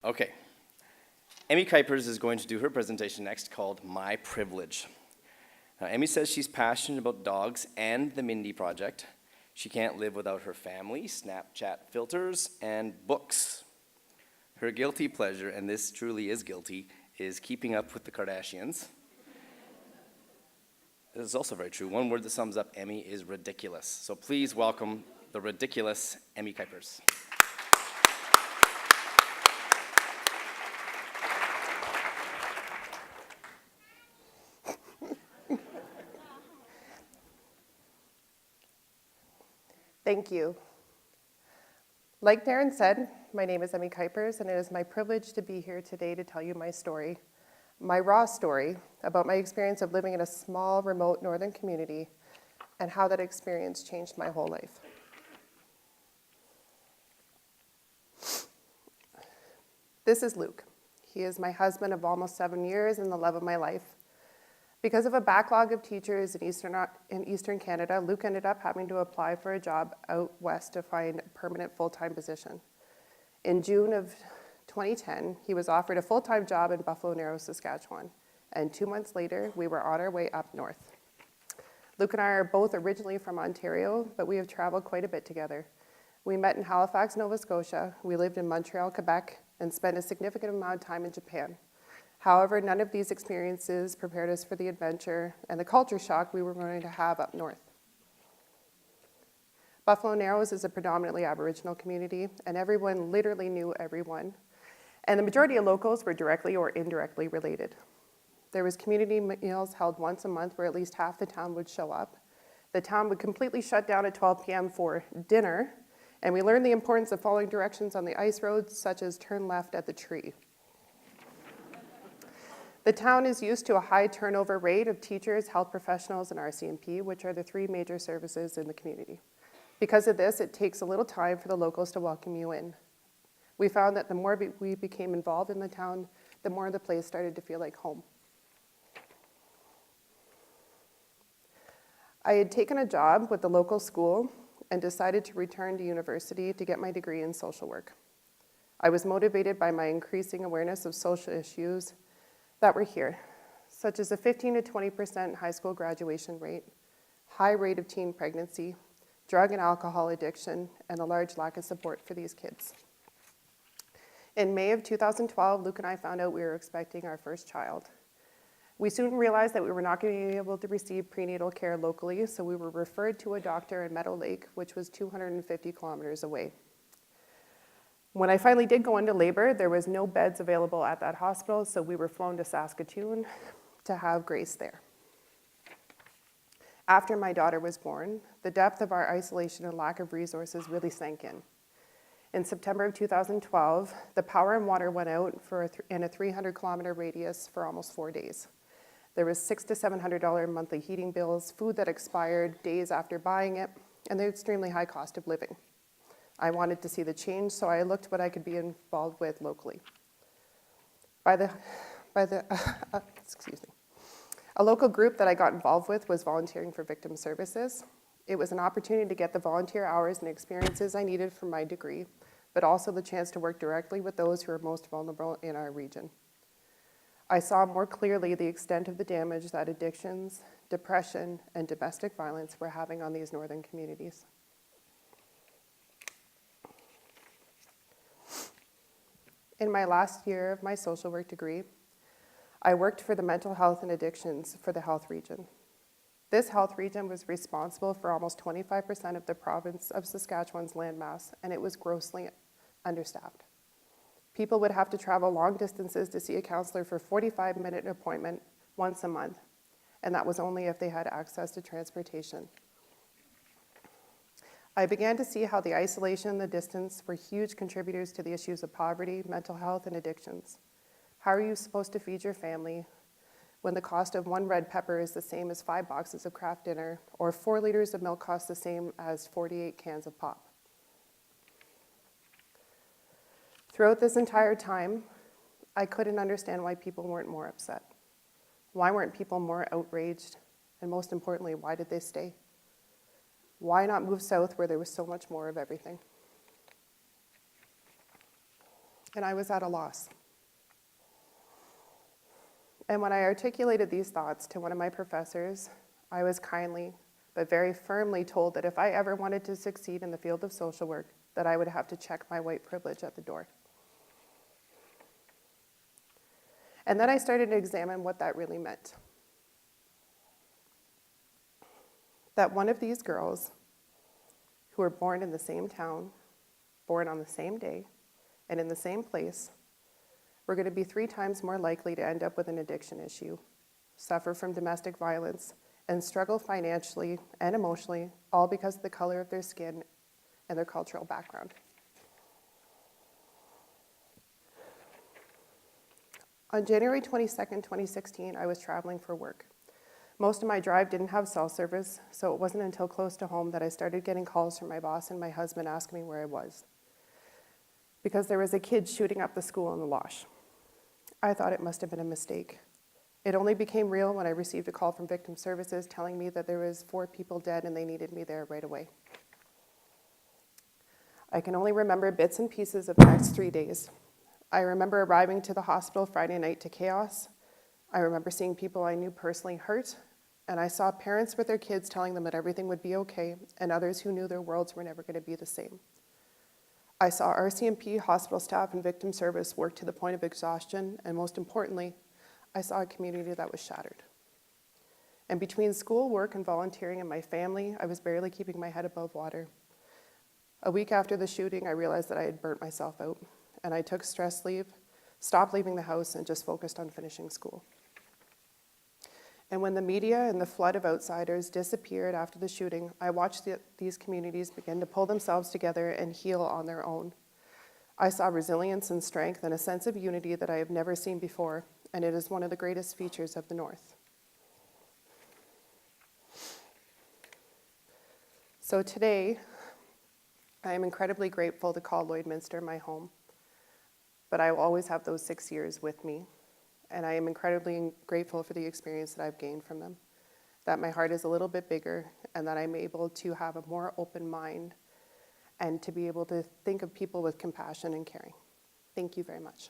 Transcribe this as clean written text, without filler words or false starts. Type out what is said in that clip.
Okay, Emmy Kuypers is going to do her presentation next called My Privilege. Now, Emmy says she's passionate about dogs and the Mindy Project. She can't live without her family, Snapchat filters, and books. Her guilty pleasure, and this truly is guilty, is keeping up with the Kardashians. This is also very true. One word that sums up Emmy is ridiculous. So please welcome the ridiculous Emmy Kuypers. Thank you. Like Darren said, my name is Emmy Kuypers, and it is my privilege to be here today to tell you my story, my raw story about my experience of living in a small, remote northern community and how that experience changed my whole life. This is Luke. He is my husband of almost 7 years and the love of my life. Because of a backlog of teachers in Eastern Canada, Luke ended up having to apply for a job out west to find a permanent full-time position. In June of 2010, he was offered a full-time job in Buffalo Narrows, Saskatchewan, and 2 months later, we were on our way up north. Luke and I are both originally from Ontario, but we have traveled quite a bit together. We met in Halifax, Nova Scotia, we lived in Montreal, Quebec, and spent a significant amount of time in Japan. However, none of these experiences prepared us for the adventure and the culture shock we were going to have up north. Buffalo Narrows is a predominantly Aboriginal community, and everyone literally knew everyone. And the majority of locals were directly or indirectly related. There was community meals held once a month where at least half the town would show up. The town would completely shut down at 12 p.m. for dinner, and we learned the importance of following directions on the ice roads, such as turn left at the tree. The town is used to a high turnover rate of teachers, health professionals, and RCMP, which are the three major services in the community. Because of this, it takes a little time for the locals to welcome you in. We found that the more we became involved in the town, the more the place started to feel like home. I had taken a job with the local school and decided to return to university to get my degree in social work. I was motivated by my increasing awareness of social issues that were here, such as a 15 to 20% high school graduation rate, high rate of teen pregnancy, drug and alcohol addiction, and a large lack of support for these kids. In May of 2012, Luke and I found out we were expecting our first child. We soon realized that we were not going to be able to receive prenatal care locally, so we were referred to a doctor in Meadow Lake, which was 250 kilometers away. When I finally did go into labor, there was no beds available at that hospital, so we were flown to Saskatoon to have Grace there. After my daughter was born, the depth of our isolation and lack of resources really sank in. In September of 2012, the power and water went out in a 300-kilometer radius for almost 4 days. There was $600 to $700 monthly heating bills, food that expired days after buying it, and the extremely high cost of living. I wanted to see the change, so I looked what I could be involved with locally. Excuse me. A local group that I got involved with was volunteering for victim services. It was an opportunity to get the volunteer hours and experiences I needed for my degree, but also the chance to work directly with those who are most vulnerable in our region. I saw more clearly the extent of the damage that addictions, depression, and domestic violence were having on these northern communities. In my last year of my social work degree, I worked for the mental health and addictions for the health region. This health region was responsible for almost 25% of the province of Saskatchewan's landmass, and it was grossly understaffed. People would have to travel long distances to see a counselor for a 45-minute appointment once a month, and that was only if they had access to transportation. I began to see how the isolation and the distance were huge contributors to the issues of poverty, mental health, and addictions. How are you supposed to feed your family when the cost of 1 red pepper is the same as 5 boxes of Kraft Dinner, or 4 liters of milk costs the same as 48 cans of pop? Throughout this entire time, I couldn't understand why people weren't more upset. Why weren't people more outraged? And most importantly, why did they stay? Why not move south where there was so much more of everything? and I was at a loss. And when I articulated these thoughts to one of my professors, I was kindly but very firmly told that if I ever wanted to succeed in the field of social work, that I would have to check my white privilege at the door. And then I started to examine what that really meant. That one of these girls who were born in the same town, born on the same day, and in the same place, were going to be 3 times more likely to end up with an addiction issue, suffer from domestic violence, and struggle financially and emotionally, all because of the color of their skin and their cultural background. On January 22nd, 2016, I was traveling for work. Most of my drive didn't have cell service, so it wasn't until close to home that I started getting calls from my boss and my husband asking me where I was, because there was a kid shooting up the school in the Loche. I thought it must have been a mistake. It only became real when I received a call from Victim Services telling me that there was 4 people dead and they needed me there right away. I can only remember bits and pieces of the next 3 days. I remember arriving to the hospital Friday night to chaos. I remember seeing people I knew personally hurt, and I saw parents with their kids telling them that everything would be okay, and others who knew their worlds were never going to be the same. I saw RCMP, hospital staff, and victim service work to the point of exhaustion, and most importantly, I saw a community that was shattered. And between school, work, and volunteering and my family, I was barely keeping my head above water. A week after the shooting, I realized that I had burnt myself out, and I took stress leave, stopped leaving the house, and just focused on finishing school. And when the media and the flood of outsiders disappeared after the shooting, I watched these communities begin to pull themselves together and heal on their own. I saw resilience and strength and a sense of unity that I have never seen before, and it is one of the greatest features of the North. So today, I am incredibly grateful to call Lloydminster my home, but I will always have those 6 years with me. And I am incredibly grateful for the experience that I've gained from them, that my heart is a little bit bigger, and that I'm able to have a more open mind and to be able to think of people with compassion and caring. Thank you very much.